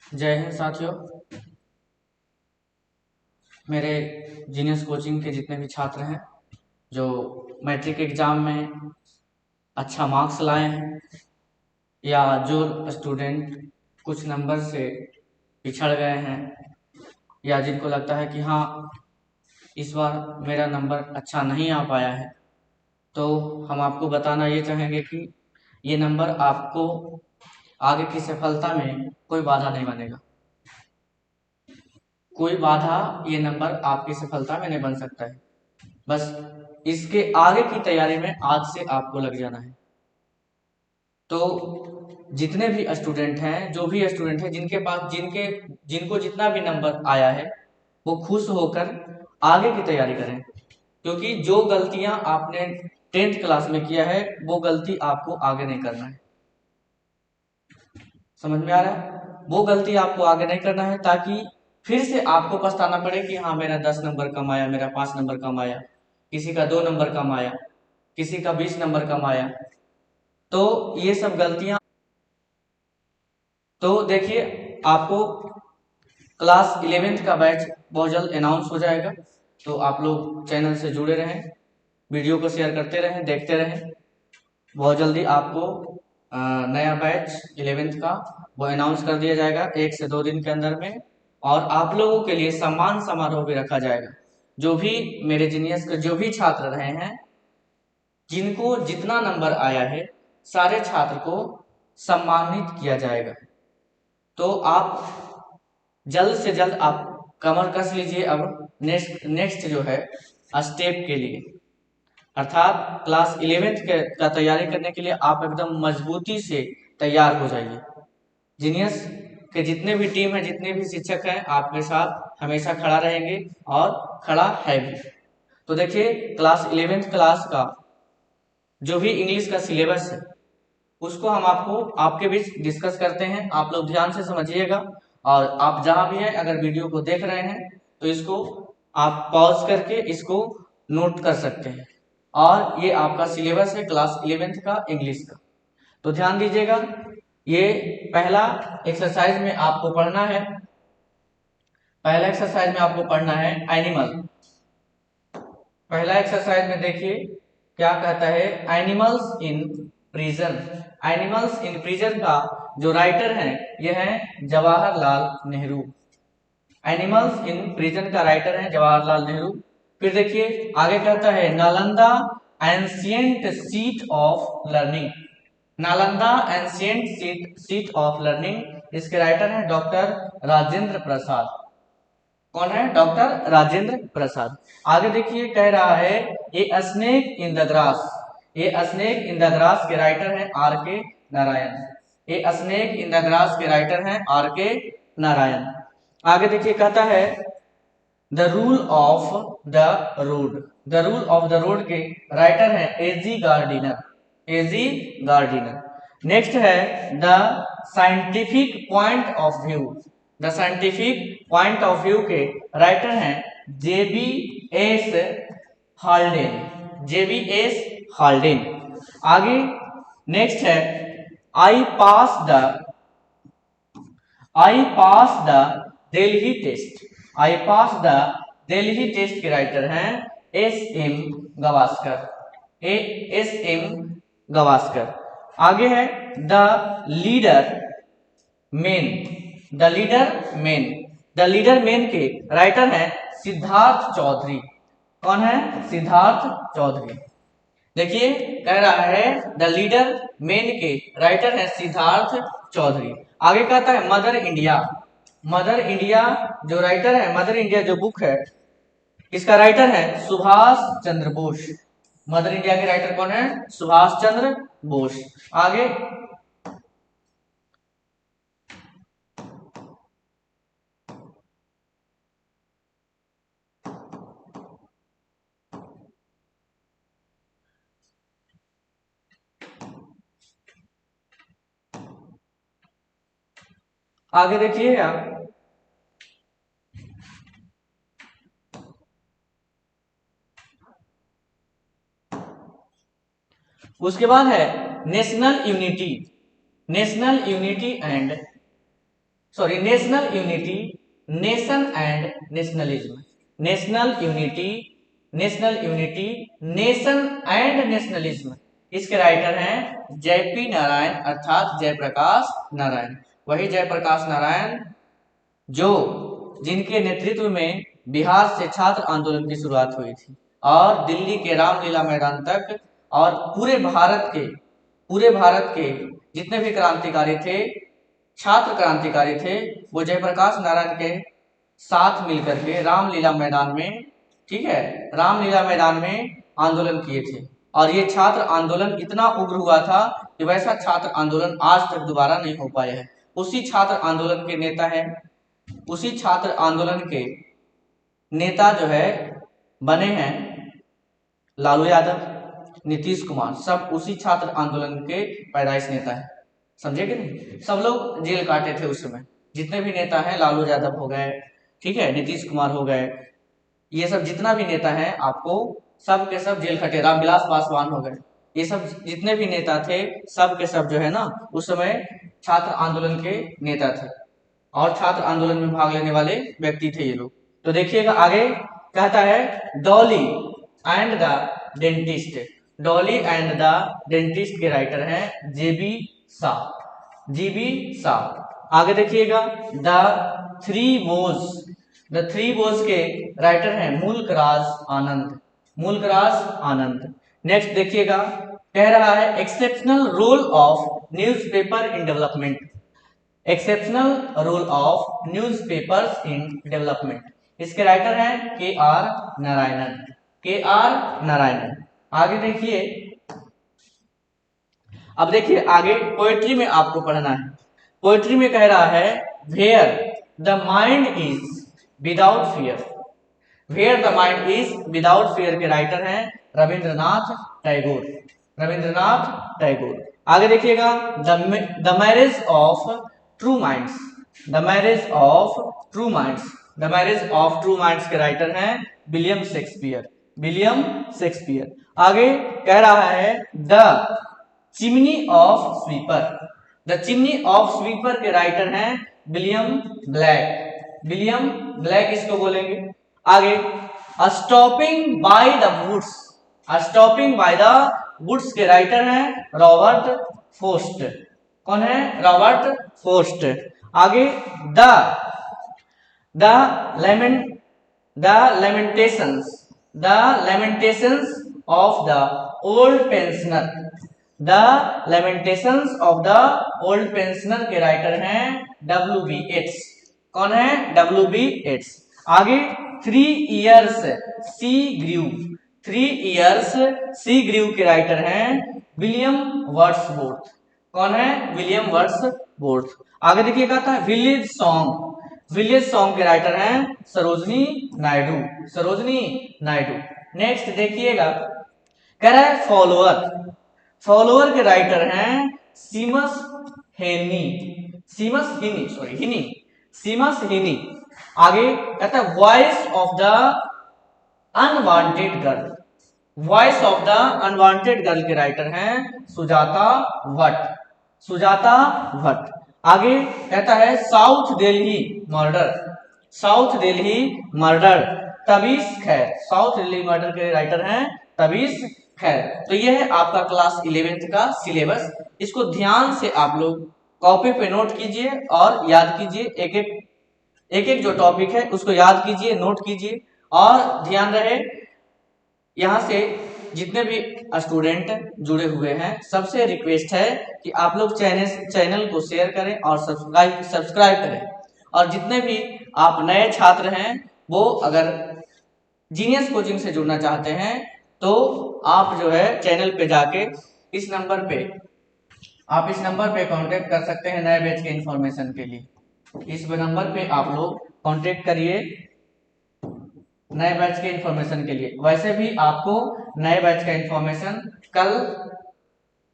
जय हिंद साथियों। मेरे जीनियस कोचिंग के जितने भी छात्र हैं जो मैट्रिक एग्जाम में अच्छा मार्क्स लाए हैं या जो स्टूडेंट कुछ नंबर से पिछड़ गए हैं या जिनको लगता है कि हाँ इस बार मेरा नंबर अच्छा नहीं आ पाया है, तो हम आपको बताना ये चाहेंगे कि ये नंबर आपको आगे की सफलता में कोई बाधा नहीं बनेगा। कोई बाधा ये नंबर आपकी सफलता में नहीं बन सकता है। बस इसके आगे की तैयारी में आज से आपको लग जाना है। तो जितने भी स्टूडेंट हैं, जो भी स्टूडेंट हैं जिनके पास जिनको जितना भी नंबर आया है, वो खुश होकर आगे की तैयारी करें, क्योंकि जो गलतियां आपने 10th क्लास में किया है वो गलती आपको आगे नहीं करना है। समझ में आ रहा है? वो गलती आपको आगे नहीं करना है, ताकि फिर से आपको पछताना पड़े कि हाँ मेरा 10 नंबर कम आया, मेरा 5 नंबर कम आया, किसी का 2 नंबर कम आया, किसी का 20 नंबर कम आया। तो ये सब गलतियां, तो देखिए आपको क्लास 11th का बैच बहुत जल्द अनाउंस हो जाएगा। तो आप लोग चैनल से जुड़े रहें, वीडियो को शेयर करते रहें, देखते रहें। बहुत जल्दी आपको नया बैच 11th का वो अनाउंस कर दिया जाएगा 1 से 2 दिन के अंदर में। और आप लोगों के लिए सम्मान समारोह भी रखा जाएगा। जो भी मेरे जीनियस के जो भी छात्र रहे हैं, जिनको जितना नंबर आया है, सारे छात्र को सम्मानित किया जाएगा। तो आप जल्द से जल्द आप कमर कस लीजिए अब नेक्स्ट जो है स्टेप के लिए, अर्थात क्लास 11th का तैयारी करने के लिए आप एकदम मजबूती से तैयार हो जाइए। जीनियस के जितने भी टीम है, जितने भी शिक्षक हैं, आपके साथ हमेशा खड़ा रहेंगे और खड़ा है भी। तो देखिए क्लास 11th क्लास का जो भी इंग्लिश का सिलेबस है उसको हम आपको आपके बीच डिस्कस करते हैं। आप लोग ध्यान से समझिएगा, और आप जहां भी हैं अगर वीडियो को देख रहे हैं तो इसको आप पॉज करके इसको नोट कर सकते हैं। और ये आपका सिलेबस है क्लास 11th का इंग्लिश का। तो ध्यान दीजिएगा, ये पहला एक्सरसाइज में आपको पढ़ना है। पहला एक्सरसाइज में आपको पढ़ना है एनिमल। पहला एक्सरसाइज में देखिए क्या कहता है, animals in prison. Animals in prison का जो राइटर है यह है Jawaharlal Nehru. Animals in prison का राइटर है जवाहरलाल नेहरू। फिर देखिए आगे कहता है Nalanda ancient seat of learning. Nalanda ancient seat of learning, इसके राइटर हैं डॉक्टर राजेंद्र प्रसाद। कौन है? डॉक्टर राजेंद्र प्रसाद। आगे देखिए कह रहा है ए snake in the grass. A snake in the grass के राइटर हैं R K Narayan. A snake in the grass के राइटर हैं आर के नारायण। आगे देखिए कहता है the rule of the road. The rule of the road के राइटर हैं A G Gardiner. A G Gardiner. Next है the scientific point of view. The scientific point of view के राइटर हैं J B S Haldane. J B S Haldane. आगे next है I pass the I pass the Delhi test. I pass the Delhi test के writer हैं S M Gavaskar. S M Gavaskar. आगे है the leader men. The leader men. The leader men के writer हैं सिद्धार्थ चौधरी। कौन है? सिद्धार्थ चौधरी। देखिए कह रहा है द लीडर मेन के राइटर है सिद्धार्थ चौधरी। आगे कहता है मदर इंडिया। मदर इंडिया जो राइटर है, मदर इंडिया जो बुक है, इसका राइटर है सुभाष चंद्र बोस। मदर इंडिया के राइटर कौन है? सुभाष चंद्र बोस। आगे आगे देखिए आप, उसके बाद है national unity. National unity and sorry national unity, nation and nationalism, national unity, national unity, nation and nationalism. इसके राइटर हैं जयपी नारायण अर्थात जयप्रकाश नारायण। वही जयप्रकाश नारायण जो जिनके नेतृत्व में बिहार से छात्र आंदोलन की शुरुआत हुई थी और दिल्ली के रामलीला मैदान तक और पूरे भारत के जितने भी क्रांतिकारी थे, छात्र क्रांतिकारी थे, वो जयप्रकाश नारायण के साथ मिलकर के रामलीला मैदान में, ठीक है, रामलीला मैदान में आंदोलन किए थे। और ये छात्र आंदोलन इतना उग्र हुआ था कि वैसा छात्र आंदोलन आज तक दोबारा नहीं हो पाया है। उसी छात्र आंदोलन के नेता है, उसी छात्र आंदोलन के नेता जो है बने हैं लालू यादव, नीतीश कुमार, सब उसी छात्र आंदोलन के पैदाइश नेता है। समझे कि नहीं? सब लोग जेल काटे थे उस समय, जितने भी नेता हैं, लालू यादव हो गए, ठीक है, नीतीश कुमार हो गए, ये सब जितना भी नेता है आपको सब के सब जेल खटे, रामविलास पासवान हो गए, ये सब जितने भी नेता थे सब के सब जो है ना उस समय छात्र आंदोलन के नेता थे और छात्र आंदोलन में भाग लेने वाले व्यक्ति थे ये लोग। तो देखिएगा आगे कहता है Dolly and the dentist. Dolly and the dentist के राइटर हैं जेबी शाह, जीबी शाह। आगे देखिएगा द थ्री बोज के राइटर हैं मुल्कराज आनंद, मुल्कराज आनंद। नेक्स्ट देखिएगा कह रहा है exceptional role of newspaper in development, exceptional role of newspapers in development. इसके राइटर हैं के आर नारायणन, के आर नारायणन। आगे देखिए, अब देखिए आगे पोएट्री में आपको पढ़ना है। पोएट्री में कह रहा है where the mind is without fear, where the mind is without fear के राइटर हैं रविंद्रनाथ टैगोर, रविंद्रनाथ टैगोर। आगे देखिएगा the marriage of true minds, the marriage of true minds, the marriage of true minds के राइटर हैं विलियम शेक्सपियर, विलियम शेक्सपियर। आगे कह रहा है the chimney of sweeper, the chimney of sweeper के राइटर हैं विलियम ब्लैक, विलियम ब्लैक इसको बोलेंगे। आगे stopping by the woods, stopping by the woods के राइटर हैं रॉबर्ट फोस्ट। कौन है? Robert Frost. आगे the lamentations of the old pensioner, the lamentations of the old pensioner के राइटर हैं W.B. येट्स। कौन है? W.B. येट्स। आगे 3 years सी ग्रू, 3 years सी ग्रू के राइटर हैं विलियम वर्ड्सवर्थ। कौन है? William Wordsworth. आगे देखिए कहता है विलेज सॉन्ग, विलेज सॉन्ग के राइटर हैं सरोजनी नायडू, सरोजनी नायडू। नेक्स्ट देखिएगा कह रहा है फॉलोअर, फॉलोअर के राइटर हैं सीमस हेनी, सीमस हिनी, सॉरी हिनी, सीमस हिनी। आगे कहता है voice of the unwanted girl, voice of the unwanted girl के राइटर हैं सुजाता भट्ट, सुजाता भट्ट। आगे कहता है south Delhi murder, south Delhi murder Tabish Khair, south Delhi murder के राइटर हैं तबीस खैर। तो यह है आपका क्लास 11th का सिलेबस। इसको ध्यान से आप लोग कॉपी पे नोट कीजिए और याद कीजिए, एक एक जो टॉपिक है उसको याद कीजिए, नोट कीजिए। और ध्यान रहे यहाँ से जितने भी स्टूडेंट जुड़े हुए हैं सबसे रिक्वेस्ट है कि आप लोग चैनल को शेयर करें और सब्सक्राइब करें। और जितने भी आप नए छात्र हैं वो अगर जीनियस कोचिंग से जुड़ना चाहते हैं तो आप जो है चैनल पे जाके इस नंबर पे, आप इस नंबर पे कांटेक्ट कर सकते हैं नए बैच के इंफॉर्मेशन के लिए। इस नंबर पे आप लोग कांटेक्ट करिए नए बैच के इंफॉर्मेशन के लिए। वैसे भी आपको नए बैच का इंफॉर्मेशन कल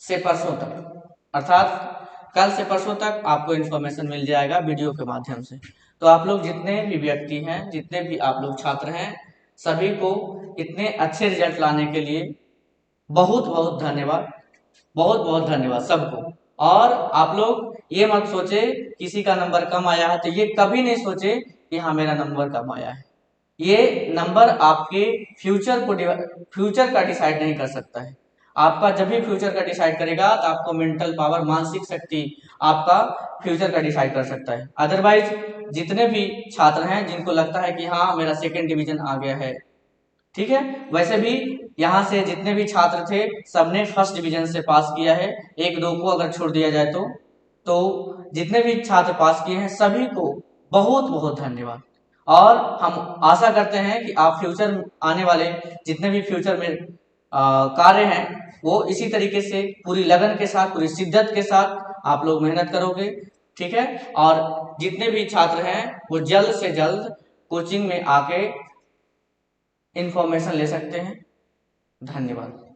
से परसों तक, अर्थात कल से परसों तक आपको इंफॉर्मेशन मिल जाएगा वीडियो के माध्यम से। तो आप लोग जितने भी व्यक्ति हैं, जितने भी आप लोग छात्र हैं, सभी को इतने अच्छे रिजल्ट लाने के लिए बहुत बहुत धन्यवाद, बहुत बहुत धन्यवाद सबको। और आप लोग ये मत सोचे किसी का नंबर कम आया है तो ये कभी नहीं सोचे कि हाँ मेरा नंबर कम आया है। ये नंबर आपके फ्यूचर का डिसाइड नहीं कर सकता है। आपका जब भी फ्यूचर का डिसाइड करेगा तो आपको मेंटल पावर, मानसिक शक्ति आपका फ्यूचर का डिसाइड कर सकता है। अदरवाइज जितने भी छात्र हैं जिनको लगता है कि हाँ मेरा सेकेंड डिवीजन आ गया है, ठीक है, वैसे भी यहाँ से जितने भी छात्र थे सबने फर्स्ट डिवीजन से पास किया है, एक दो को अगर छोड़ दिया जाए तो जितने भी छात्र पास किए हैं सभी को बहुत बहुत धन्यवाद। और हम आशा करते हैं कि आप फ्यूचर आने वाले जितने भी फ्यूचर में कार्य हैं वो इसी तरीके से पूरी लगन के साथ, पूरी शिद्दत के साथ आप लोग मेहनत करोगे, ठीक है। और जितने भी छात्र हैं वो जल्द से जल्द कोचिंग में आके इंफॉर्मेशन ले सकते हैं। धन्यवाद।